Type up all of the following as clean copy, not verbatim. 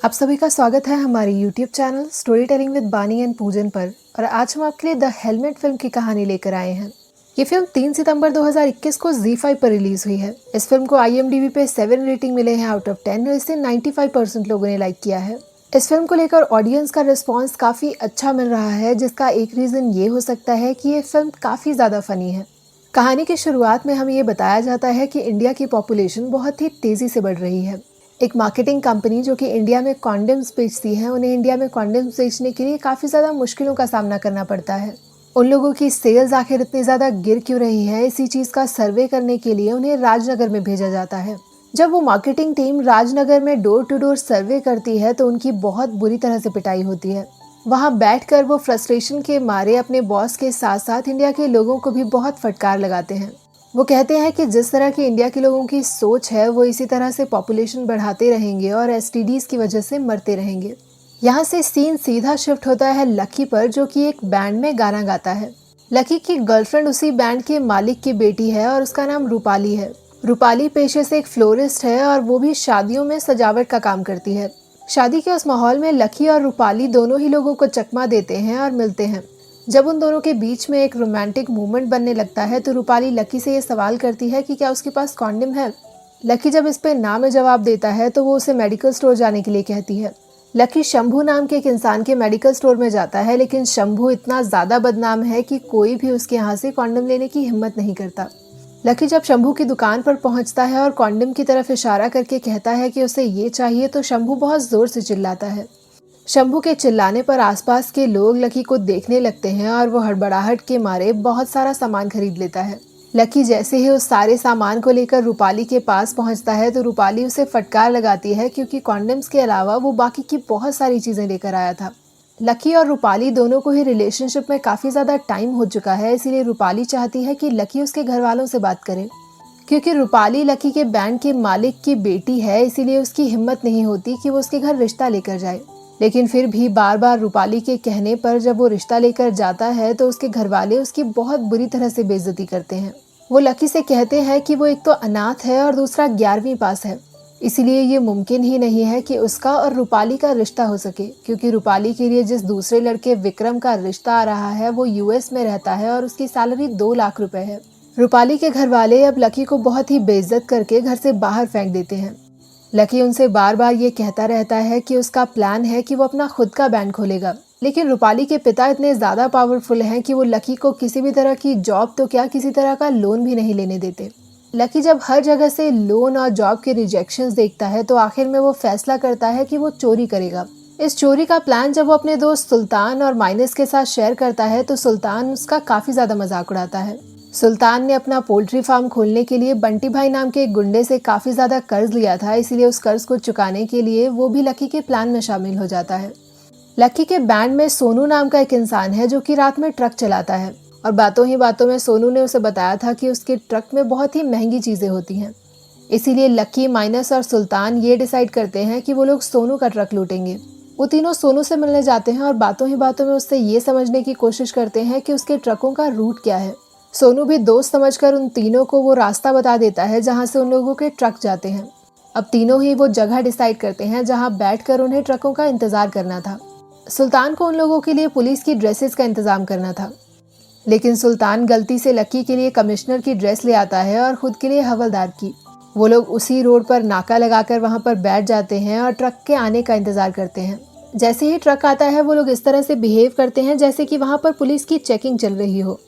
आप सभी का स्वागत है हमारे YouTube channel story telling with बानी एंड पूजन पर। और आज हम आपके लिए द हेलमेट फिल्म की कहानी लेकर आए हैं। ये फिल्म 3 सितंबर 2021 को ZEE5 पर रिलीज हुई है। इस फिल्म को IMDb पे 7 रेटिंग मिले हैं आउट ऑफ 10 और इसे 95% लोगों ने लाइक किया है। इस फिल्म को लेकर ऑडियंस का रिस्पॉन्स काफ़ी अच्छा मिल रहा है, जिसका एक रीज़न ये हो सकता है कि ये फिल्म काफ़ी ज़्यादा फनी है। कहानी की शुरुआत में हमें ये बताया जाता है कि इंडिया की पॉपुलेशन बहुत ही तेज़ी से बढ़ रही है। एक मार्केटिंग कंपनी जो कि इंडिया में कॉन्डम्स बेचती है, उन्हें इंडिया में कॉन्डम्स बेचने के लिए काफ़ी ज़्यादा मुश्किलों का सामना करना पड़ता है। उन लोगों की सेल्स आखिर इतनी ज़्यादा गिर क्यों रही है, इसी चीज़ का सर्वे करने के लिए उन्हें राजनगर में भेजा जाता है। जब वो मार्केटिंग टीम राजनगर में डोर टू डोर सर्वे करती है तो उनकी बहुत बुरी तरह से पिटाई होती है। वहाँ बैठकर वो फ्रस्ट्रेशन के मारे अपने बॉस के साथ साथ इंडिया के लोगों को भी बहुत फटकार लगाते हैं। वो कहते हैं कि जिस तरह की इंडिया के लोगों की सोच है, वो इसी तरह से पॉपुलेशन बढ़ाते रहेंगे और STDs की वजह से मरते रहेंगे। यहाँ से सीन सीधा शिफ्ट होता है लकी पर, जो कि एक बैंड में गाना गाता है। लकी की गर्लफ्रेंड उसी बैंड के मालिक की बेटी है और उसका नाम रूपाली है। रूपाली पेशे से एक फ्लोरिस्ट है और वो भी शादियों में सजावट का काम करती है। शादी के उस माहौल में लकी और रूपाली दोनों ही लोगों को चकमा देते हैं और मिलते हैं। जब उन दोनों के बीच में एक रोमांटिक मूवमेंट बनने लगता है तो रूपाली लकी से ये सवाल करती है कि क्या उसके पास कॉन्डम है। लकी जब इस पे ना में जवाब देता है तो वो उसे मेडिकल स्टोर जाने के लिए कहती है। लकी शंभू नाम के एक इंसान के मेडिकल स्टोर में जाता है, लेकिन शंभू इतना ज़्यादा बदनाम है कि कोई भी उसके यहाँ से कॉन्डम लेने की हिम्मत नहीं करता। लकी जब शंभू की दुकान पर पहुंचता है और कॉन्डम की तरफ इशारा करके कहता है कि उसे ये चाहिए, तो शंभू बहुत ज़ोर से चिल्लाता है। शंभू के चिल्लाने पर आसपास के लोग लकी को देखने लगते हैं और वो हड़बड़ाहट के मारे बहुत सारा सामान खरीद लेता है। लकी जैसे ही उस सारे सामान को लेकर रूपाली के पास पहुंचता है तो रूपाली उसे फटकार लगाती है, क्योंकि कॉन्डम्स के अलावा वो बाकी की बहुत सारी चीज़ें लेकर आया था। लकी और रूपाली दोनों को ही रिलेशनशिप में काफ़ी ज़्यादा टाइम हो चुका है, इसीलिए रूपाली चाहती है कि लकी उसके घर वालों से बात करे। क्योंकि रूपाली लकी के बैंड के मालिक की बेटी है, इसीलिए उसकी हिम्मत नहीं होती कि वो उसके घर रिश्ता लेकर जाए। लेकिन फिर भी बार बार रूपाली के कहने पर जब वो रिश्ता लेकर जाता है तो उसके घर वाले उसकी बहुत बुरी तरह से बेइज्जती करते हैं। वो लकी से कहते हैं कि वो एक तो अनाथ है और दूसरा 11वीं पास है, इसीलिए ये मुमकिन ही नहीं है कि उसका और रूपाली का रिश्ता हो सके, क्योंकि रूपाली के लिए जिस दूसरे लड़के विक्रम का रिश्ता आ रहा है वो US में रहता है और उसकी सैलरी 2 लाख रुपए है। रूपाली के घर वाले अब लकी को बहुत ही बेइज्जत करके घर से बाहर फेंक देते हैं। लकी उनसे बार बार ये कहता रहता है कि उसका प्लान है कि वो अपना खुद का बैंड खोलेगा, लेकिन रूपाली के पिता इतने ज़्यादा पावरफुल हैं कि वो लकी को किसी भी तरह की जॉब तो क्या, किसी तरह का लोन भी नहीं लेने देते। लकी जब हर जगह से लोन और जॉब के रिजेक्शंस देखता है तो आखिर में वो फैसला करता है कि वो चोरी करेगा। इस चोरी का प्लान जब वो अपने दोस्त सुल्तान और माइनस के साथ शेयर करता है तो सुल्तान उसका काफ़ी ज़्यादा मजाक उड़ाता है। सुल्तान ने अपना पोल्ट्री फार्म खोलने के लिए बंटी भाई नाम के एक गुंडे से काफ़ी ज़्यादा कर्ज लिया था, इसीलिए उस कर्ज को चुकाने के लिए वो भी लकी के प्लान में शामिल हो जाता है। लकी के बैंड में सोनू नाम का एक इंसान है जो कि रात में ट्रक चलाता है, और बातों ही बातों में सोनू ने उसे बताया था कि उसके ट्रक में बहुत ही महंगी चीज़ें होती हैं। इसीलिए लकी, माइनस और सुल्तान ये डिसाइड करते हैं कि वो लोग सोनू का ट्रक लूटेंगे। वो तीनों सोनू से मिलने जाते हैं और बातों ही बातों में उससे ये समझने की कोशिश करते हैं कि उसके ट्रकों का रूट क्या है। सोनू भी दोस्त समझकर उन तीनों को वो रास्ता बता देता है जहाँ से उन लोगों के ट्रक जाते हैं। अब तीनों ही वो जगह डिसाइड करते हैं जहाँ बैठकर उन्हें ट्रकों का इंतजार करना था। सुल्तान को उन लोगों के लिए पुलिस की ड्रेसेस का इंतजाम करना था, लेकिन सुल्तान गलती से लकी के लिए कमिश्नर की ड्रेस ले आता है और खुद के लिए हवलदार की। वो लोग उसी रोड पर नाका लगाकर वहाँ पर बैठ जाते हैं और ट्रक के आने का इंतजार करते हैं। जैसे ही ट्रक आता है वो लोग इस तरह से बिहेव करते हैं जैसे कि वहाँ पर पुलिस की चेकिंग चल रही हो।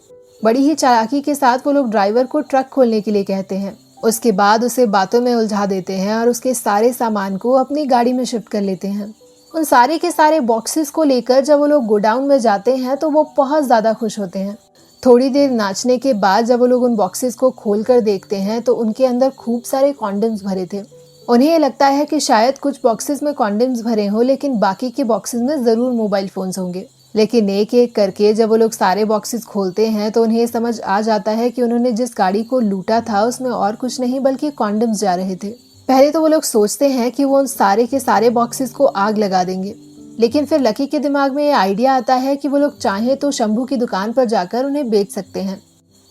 बड़ी ही चालाकी के साथ वो लोग ड्राइवर को ट्रक खोलने के लिए कहते हैं। उसके बाद उसे बातों में उलझा देते हैं और उसके सारे सामान को अपनी गाड़ी में शिफ्ट कर लेते हैं। उन सारे के सारे बॉक्सेस को लेकर जब वो लोग गोडाउन में जाते हैं तो वो बहुत ज़्यादा खुश होते हैं। थोड़ी देर नाचने के बाद जब वो लोग उन बॉक्सेस को खोल कर देखते हैं तो उनके अंदर खूब सारे कॉन्डम्स भरे थे। उन्हें ये लगता है कि शायद कुछ बॉक्सेस में कॉन्डम्स भरे हों, लेकिन बाकी के बॉक्सेस में ज़रूर मोबाइल फ़ोन्स होंगे। लेकिन एक एक करके जब वो लोग सारे बॉक्सेस खोलते हैं तो उन्हें समझ आ जाता है कि उन्होंने जिस गाड़ी को लूटा था उसमें और कुछ नहीं बल्कि कॉन्डम्स जा रहे थे। पहले तो वो लोग सोचते हैं कि वो उन सारे के सारे बॉक्सेस को आग लगा देंगे, लेकिन फिर लकी के दिमाग में ये आइडिया आता है कि वो लोग चाहें तो शंभू की दुकान पर जाकर उन्हें बेच सकते हैं।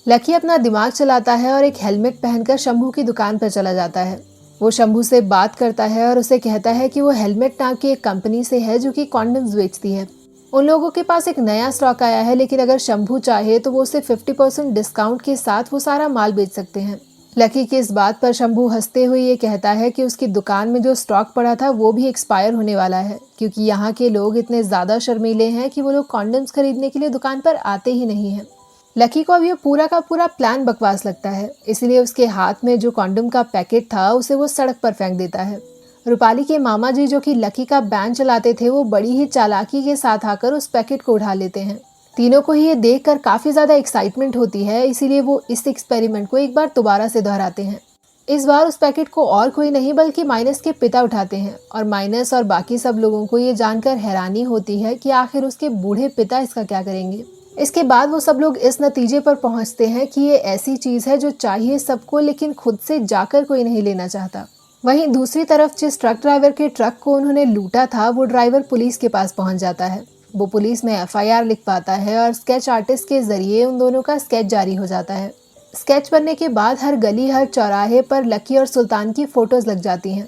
लकी अपना दिमाग चलाता है और एक हेलमेट पहनकर शंभू की दुकान पर चला जाता है। वो शंभू से बात करता है और उसे कहता है कि वो हेलमेट नाम की एक कंपनी से है जो कि कॉन्डम्स बेचती है। उन लोगों के पास एक नया स्टॉक आया है, लेकिन अगर शंभू चाहे तो वो उसे 50% डिस्काउंट के साथ वो सारा माल बेच सकते हैं। लकी की इस बात पर शंभू हंसते हुए ये कहता है कि उसकी दुकान में जो स्टॉक पड़ा था वो भी एक्सपायर होने वाला है, क्योंकि यहाँ के लोग इतने ज़्यादा शर्मीले हैं कि वो लोग कॉन्डम्स खरीदने के लिए दुकान पर आते ही नहीं हैं। लकी को अब ये पूरा का पूरा प्लान बकवास लगता है, इसलिए उसके हाथ में जो कॉन्डम का पैकेट था उसे वो सड़क पर फेंक देता है। रूपाली के मामा जी जो कि लकी का बैंड चलाते थे, वो बड़ी ही चालाकी के साथ आकर उस पैकेट को उठा लेते हैं। तीनों को ही ये देखकर काफी ज्यादा एक्साइटमेंट होती है, इसीलिए वो इस एक्सपेरिमेंट को एक बार दोबारा से दोहराते हैं। इस बार उस पैकेट को और कोई नहीं बल्कि माइनस के पिता उठाते हैं, और माइनस और बाकी सब लोगों को ये जानकर हैरानी होती है कि आखिर उसके बूढ़े पिता इसका क्या करेंगे। इसके बाद वो सब लोग इस नतीजे पर पहुंचते हैं कि ये ऐसी चीज है जो चाहिए सबको, लेकिन खुद से जाकर कोई नहीं लेना चाहता। वहीं दूसरी तरफ जिस ट्रक ड्राइवर के ट्रक को उन्होंने लूटा था, वो ड्राइवर पुलिस के पास पहुंच जाता है। वो पुलिस में FIR लिख पाता है और स्केच आर्टिस्ट के जरिए उन दोनों का स्केच जारी हो जाता है। स्केच बनने के बाद हर गली हर चौराहे पर लकी और सुल्तान की फोटोज लग जाती हैं,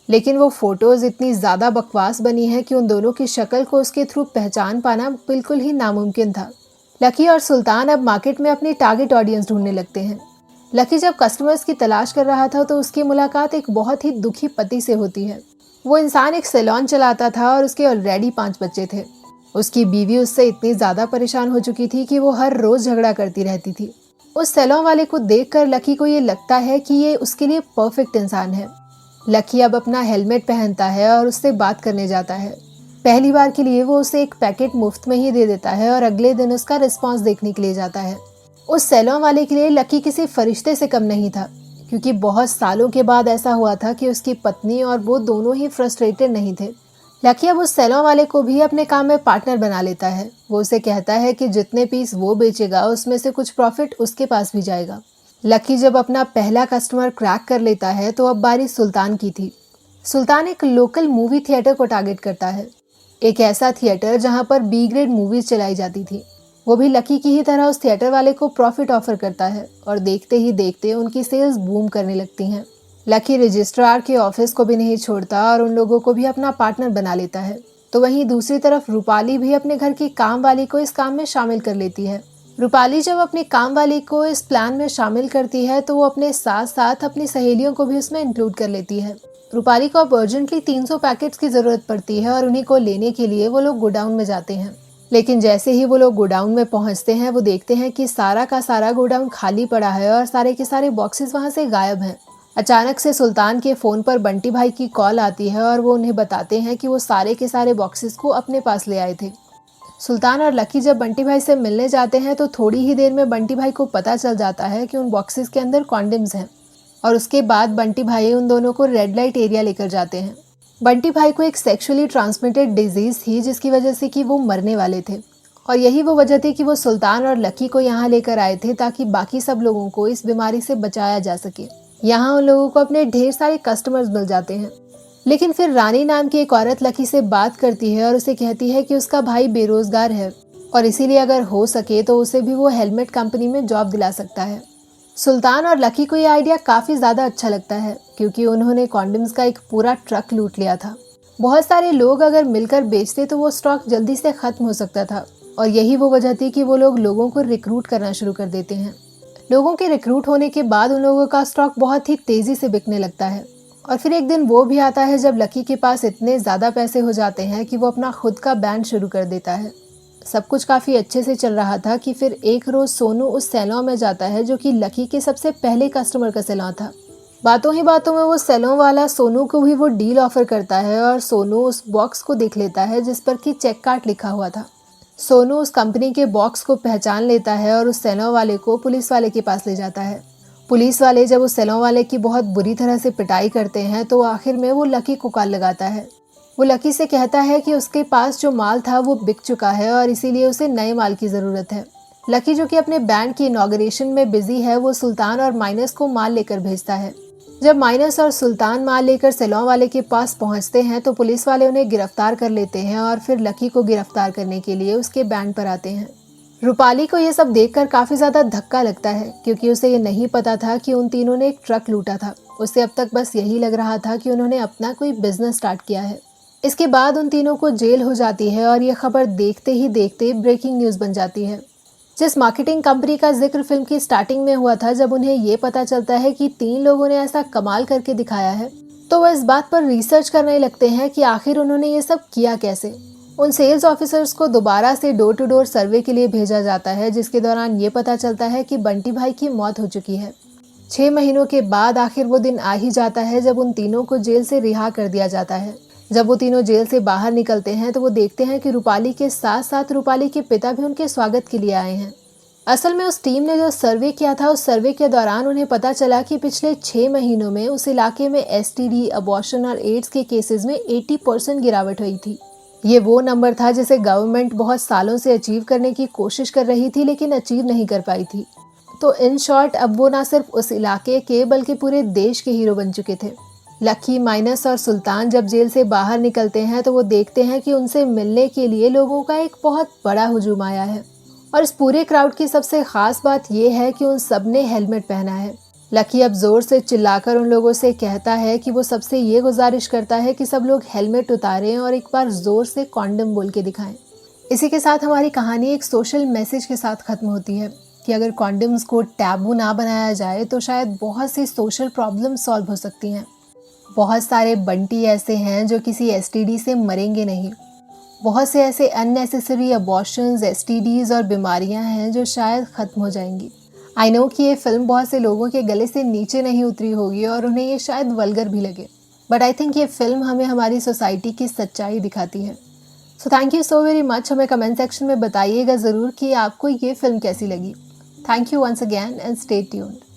लेकिन वो फोटोज इतनी ज़्यादा बकवास बनी है कि उन दोनों की शक्ल को उसके थ्रू पहचान पाना बिल्कुल ही नामुमकिन था। लकी और सुल्तान अब मार्केट में अपनी टारगेट ऑडियंस ढूंढने लगते हैं। लकी जब कस्टमर्स की तलाश कर रहा था तो उसकी मुलाकात एक बहुत ही दुखी पति से होती है। वो इंसान एक सैलून चलाता था और उसके ऑलरेडी 5 बच्चे थे। उसकी बीवी उससे इतनी ज़्यादा परेशान हो चुकी थी कि वो हर रोज़ झगड़ा करती रहती थी। उस सैलून वाले को देखकर लकी को ये लगता है कि ये उसके लिए परफेक्ट इंसान है। लकी अब अपना हेलमेट पहनता है और उससे बात करने जाता है। पहली बार के लिए वो उसे एक पैकेट मुफ्त में ही दे देता है और अगले दिन उसका रिस्पॉन्स देखने के लिए जाता है। उस सैलून वाले के लिए लकी किसी फरिश्ते से कम नहीं था, क्योंकि बहुत सालों के बाद ऐसा हुआ था कि उसकी पत्नी और वो दोनों ही फ्रस्ट्रेटेड नहीं थे। लकी अब उस सैलून वाले को भी अपने काम में पार्टनर बना लेता है। वो उसे कहता है कि जितने पीस वो बेचेगा उसमें से कुछ प्रॉफिट उसके पास भी जाएगा। लकी जब अपना पहला कस्टमर क्रैक कर लेता है तो अब बारी सुल्तान की थी। सुल्तान एक लोकल मूवी थिएटर को टारगेट करता है, एक ऐसा थिएटर जहां पर B ग्रेड मूवीज चलाई जाती थी। वो भी लकी की ही तरह उस थिएटर वाले को प्रॉफिट ऑफर करता है और देखते ही देखते उनकी सेल्स बूम करने लगती हैं। लकी रजिस्ट्रार के ऑफिस को भी नहीं छोड़ता और उन लोगों को भी अपना पार्टनर बना लेता है। तो वहीं दूसरी तरफ रूपाली भी अपने घर की काम वाली को इस काम में शामिल कर लेती है। रूपाली जब अपनी काम वाली को इस प्लान में शामिल करती है तो वो अपने साथ साथ अपनी सहेलियों को भी उसमें इंक्लूड कर लेती है। रूपाली को अब अर्जेंटली 300 पैकेट्स की जरूरत पड़ती है और उन्हीं को लेने के लिए वो लोग गोडाउन में जाते हैं। लेकिन जैसे ही वो लोग गोडाउन में पहुंचते हैं वो देखते हैं कि सारा का सारा गोडाउन खाली पड़ा है और सारे के सारे बॉक्सेस वहां से गायब हैं। अचानक से सुल्तान के फ़ोन पर बंटी भाई की कॉल आती है और वो उन्हें बताते हैं कि वो सारे के सारे बॉक्सेस को अपने पास ले आए थे। सुल्तान और लकी जब बंटी भाई से मिलने जाते हैं तो थोड़ी ही देर में बंटी भाई को पता चल जाता है कि उन बॉक्सेस के अंदर कॉन्डम्स हैं, और उसके बाद बंटी भाई उन दोनों को रेड लाइट एरिया लेकर जाते हैं। बंटी भाई को एक सेक्सुअली ट्रांसमिटेड डिजीज़ थी जिसकी वजह से कि वो मरने वाले थे, और यही वो वजह थी कि वो सुल्तान और लकी को यहाँ लेकर आए थे ताकि बाकी सब लोगों को इस बीमारी से बचाया जा सके। यहाँ उन लोगों को अपने ढेर सारे कस्टमर्स मिल जाते हैं। लेकिन फिर रानी नाम की एक औरत लकी से बात करती है और उसे कहती है कि उसका भाई बेरोजगार है और इसीलिए अगर हो सके तो उसे भी वो हेलमेट कंपनी में जॉब दिला सकता है। सुल्तान और लकी को ये आइडिया काफ़ी ज़्यादा अच्छा लगता है, क्योंकि उन्होंने कॉन्डम्स का एक पूरा ट्रक लूट लिया था। बहुत सारे लोग अगर मिलकर बेचते तो वो स्टॉक जल्दी से ख़त्म हो सकता था, और यही वो वजह थी कि वो लोग लोगों को रिक्रूट करना शुरू कर देते हैं। लोगों के रिक्रूट होने के बाद उन लोगों का स्टॉक बहुत ही तेज़ी से बिकने लगता है। और फिर एक दिन वो भी आता है जब लकी के पास इतने ज़्यादा पैसे हो जाते हैं कि वो अपना खुद का बैंड शुरू कर देता है। सब कुछ काफ़ी अच्छे से चल रहा था कि फिर एक रोज़ सोनू उस सैलून में जाता है जो कि लकी के सबसे पहले कस्टमर का सैलून था। बातों ही बातों में वो सैलून वाला सोनू को भी वो डील ऑफर करता है और सोनू उस बॉक्स को देख लेता है जिस पर कि चेक कार्ड लिखा हुआ था। सोनू उस कंपनी के बॉक्स को पहचान लेता है और उस सैलून वाले को पुलिस वाले के पास ले जाता है। पुलिस वाले जब उस सैलून वाले की बहुत बुरी तरह से पिटाई करते हैं तो आखिर में वो लकी को कॉल लगाता है। वो लकी से कहता है कि उसके पास जो माल था वो बिक चुका है और इसीलिए उसे नए माल की ज़रूरत है। लकी जो कि अपने बैंड की इनॉग्रेशन में बिजी है, वो सुल्तान और माइनस को माल लेकर भेजता है। जब माइनस और सुल्तान माल लेकर सैलून वाले के पास पहुंचते हैं तो पुलिस वाले उन्हें गिरफ्तार कर लेते हैं और फिर लकी को गिरफ्तार करने के लिए उसके बैंड पर आते हैं। रूपाली को ये सब देखकर काफ़ी ज़्यादा धक्का लगता है, क्योंकि उसे ये नहीं पता था कि उन तीनों ने एक ट्रक लूटा था। उसे अब तक बस यही लग रहा था कि उन्होंने अपना कोई बिजनेस स्टार्ट किया है। इसके बाद उन तीनों को जेल हो जाती है और ये खबर देखते ही देखते ब्रेकिंग न्यूज़ बन जाती है। जिस मार्केटिंग कंपनी का जिक्र फिल्म की स्टार्टिंग में हुआ था, जब उन्हें ये पता चलता है कि 3 लोगों ने ऐसा कमाल करके दिखाया है, तो वह इस बात पर रिसर्च करने लगते हैं कि आखिर उन्होंने ये सब किया कैसे। उन सेल्स ऑफिसर्स को दोबारा से डोर टू डोर सर्वे के लिए भेजा जाता है, जिसके दौरान ये पता चलता है कि बंटी भाई की मौत हो चुकी है। 6 महीनों के बाद आखिर वो दिन आ ही जाता है जब उन तीनों को जेल से रिहा कर दिया जाता है। जब वो तीनों जेल से बाहर निकलते हैं तो वो देखते हैं कि रूपाली के साथ साथ रूपाली के पिता भी उनके स्वागत के लिए आए हैं। असल में उस टीम ने जो सर्वे किया था, उस सर्वे के दौरान उन्हें पता चला कि पिछले 6 महीनों में उस इलाके में एसटीडी, अबॉर्शन और एड्स के केसेस में 80% गिरावट हुई थी। ये वो नंबर था जिसे गवर्नमेंट बहुत सालों से अचीव करने की कोशिश कर रही थी, लेकिन अचीव नहीं कर पाई थी। तो इन शॉर्ट, अब वो ना सिर्फ उस इलाके के बल्कि पूरे देश के हीरो बन चुके थे। लकी, माइनस और सुल्तान जब जेल से बाहर निकलते हैं तो वो देखते हैं कि उनसे मिलने के लिए लोगों का एक बहुत बड़ा हुजूम आया है। और इस पूरे क्राउड की सबसे खास बात यह है कि उन सब ने हेलमेट पहना है। लकी अब जोर से चिल्लाकर उन लोगों से कहता है कि वो सबसे ये गुजारिश करता है कि सब लोग हेलमेट उतारें और एक बार जोर से कॉन्डम बोल के दिखाएं। इसी के साथ हमारी कहानी एक सोशल मैसेज के साथ खत्म होती है कि अगर कॉन्डम्स को टैबू ना बनाया जाए तो शायद बहुत सी सोशल प्रॉब्लम सॉल्व हो सकती हैं। बहुत सारे बंटी ऐसे हैं जो किसी एसटीडी से मरेंगे नहीं। बहुत से ऐसे अननेसेसरी अबॉर्शंस, एसटीडीज और बीमारियां हैं जो शायद ख़त्म हो जाएंगी। आई नो कि ये फिल्म बहुत से लोगों के गले से नीचे नहीं उतरी होगी और उन्हें ये शायद वल्गर भी लगे, बट आई थिंक ये फिल्म हमें हमारी सोसाइटी की सच्चाई दिखाती है। So thank you so very much. हमें कमेंट सेक्शन में बताइएगा ज़रूर कि आपको ये फिल्म कैसी लगी। Thank you once again and stay tuned.